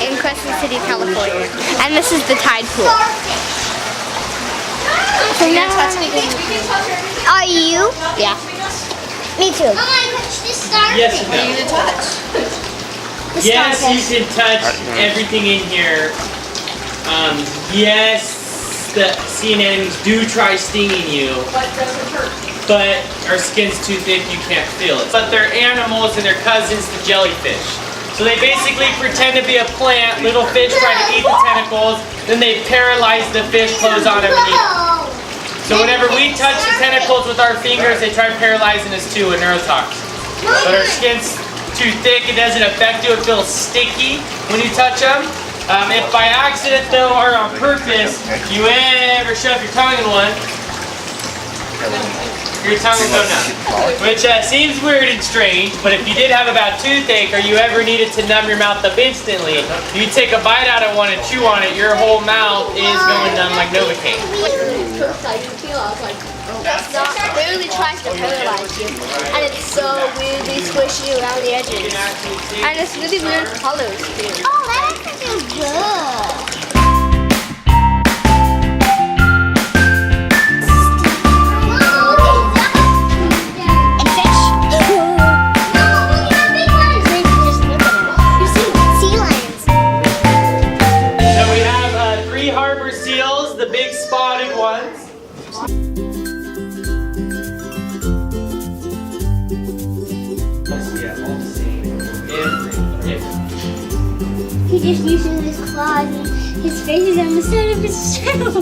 in Crescent City, California. And this is the tide pool. So now, are you? Yeah. Me too. Yes, you can. Yes, you can touch everything in here. Yes, the sea anemones do try stinging you. But doesn't hurt. But our skin's too thick, you can't feel it. But they're animals and they're cousins to jellyfish. So they basically pretend to be a plant. Little fish try to eat the tentacles, then they paralyze the fish, close on them, and eat them. So whenever we touch the tentacles with our fingers, they try paralyzing us too, a neurotoxin. But our skin's too thick, it doesn't affect you, it feels sticky when you touch them. If by accident though, or on purpose, you ever shove your tongue in one, your tongue will go numb. Which seems weird and strange, but if you did have a bad toothache or you ever needed to numb your mouth up instantly, you take a bite out of one and chew on it, your whole mouth is going numb like Novocaine. It literally tries to paralyze you. And it's so weirdly squishy around the edges. And it's really weird colors too. Oh, that actually feels good. He just uses his claws and his face is on the side of his shell.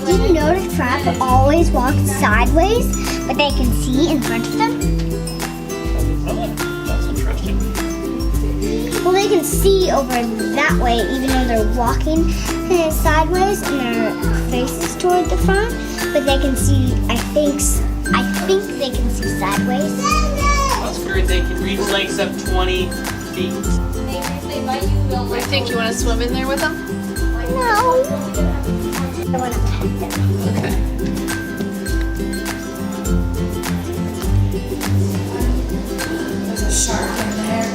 Did you notice crabs always walk sideways, but they can see in front of them? That's interesting. Well, they can see over that way even though they're walking sideways and their face is toward the front, but they can see, I think they can see sideways. That's weird, they can reach lengths up 20 feet. What do you think? You want to swim in there with them? No. I want to pet them. Okay. There's a shark in there.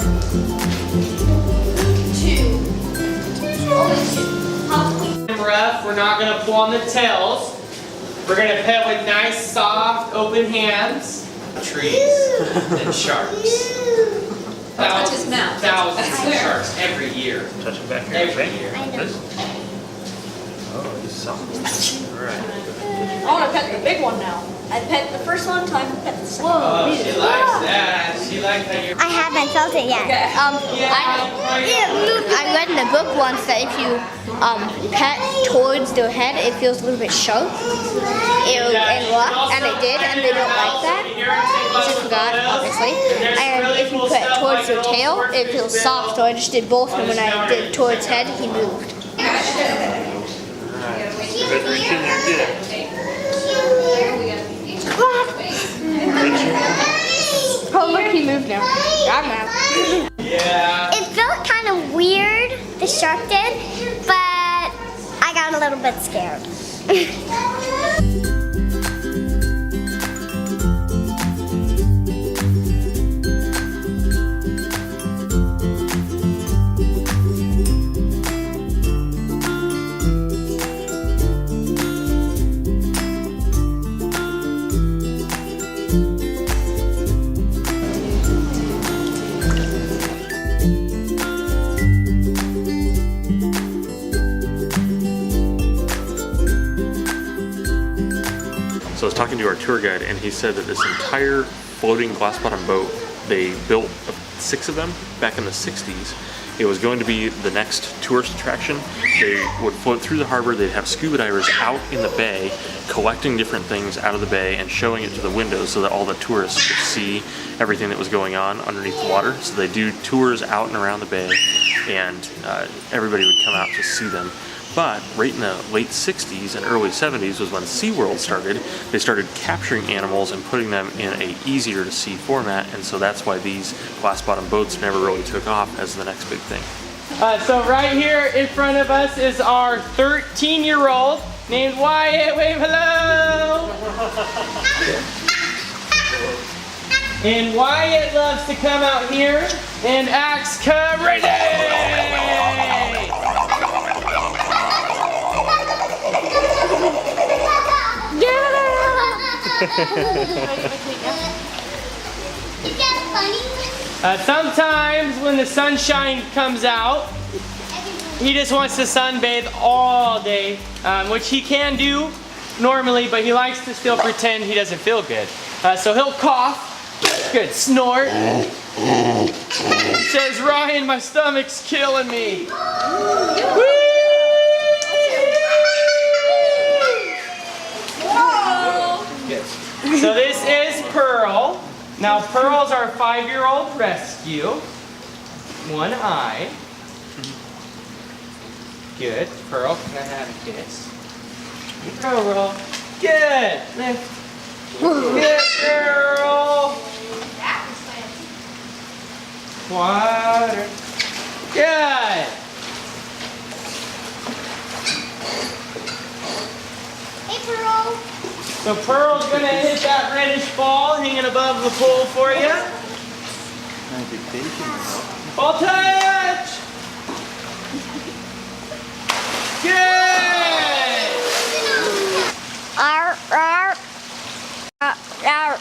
Rough, we're not going to pull on the tails. We're going to pet with nice, soft, open hands. Trees and sharks. Touch his mouth. Thousands of sharks every year. Touch him back here. Every year. I know. Oh, he's soft. Alright. I want to pet the big one now. I pet the first one, time to pet the second one. Oh, she likes that. She likes that you're... I haven't felt it yet. Okay. I read in the book once that if you pet towards their head, it feels a little bit sharp. And it did, and they don't like that. I just forgot, obviously. And if you put towards their tail, it feels soft. So I just did both, and when I did towards head, he moved. Reach in there, get it. Oh, look, he moved now. I'm out. Yeah. It felt kind of weird, the shark did, but I got a little bit scared. So I was talking to our tour guide and he said that this entire floating glass bottom boat, they built 6 of them back in the 60s. It was going to be the next tourist attraction. They would float through the harbor, they'd have scuba divers out in the bay collecting different things out of the bay and showing it to the windows so that all the tourists could see everything that was going on underneath the water. So they do tours out and around the bay and everybody would come out to see them. But right in the late 60s and early 70s was when SeaWorld started. They started capturing animals and putting them in a easier to see format, and so that's why these glass bottom boats never really took off as the next big thing. So right here in front of us is our 13-year-old named Wyatt. Wave hello! And Wyatt loves to come out here and acts crazy. Is that funny? Sometimes when the sunshine comes out, he just wants to sunbathe all day, which he can do normally, but he likes to still pretend he doesn't feel good. So he'll cough, good, snort. Says, Ryan, my stomach's killing me. Whee! So this is Pearl. Now Pearl's our 5-year-old rescue. One eye. Good. Pearl, can I have a kiss? Pearl. Good. Lift. Good girl. Water. Good. Hey, Pearl. So Pearl's gonna hit that reddish ball hanging above the pool for you. Ball touch! Good! Arr, arr. Arr.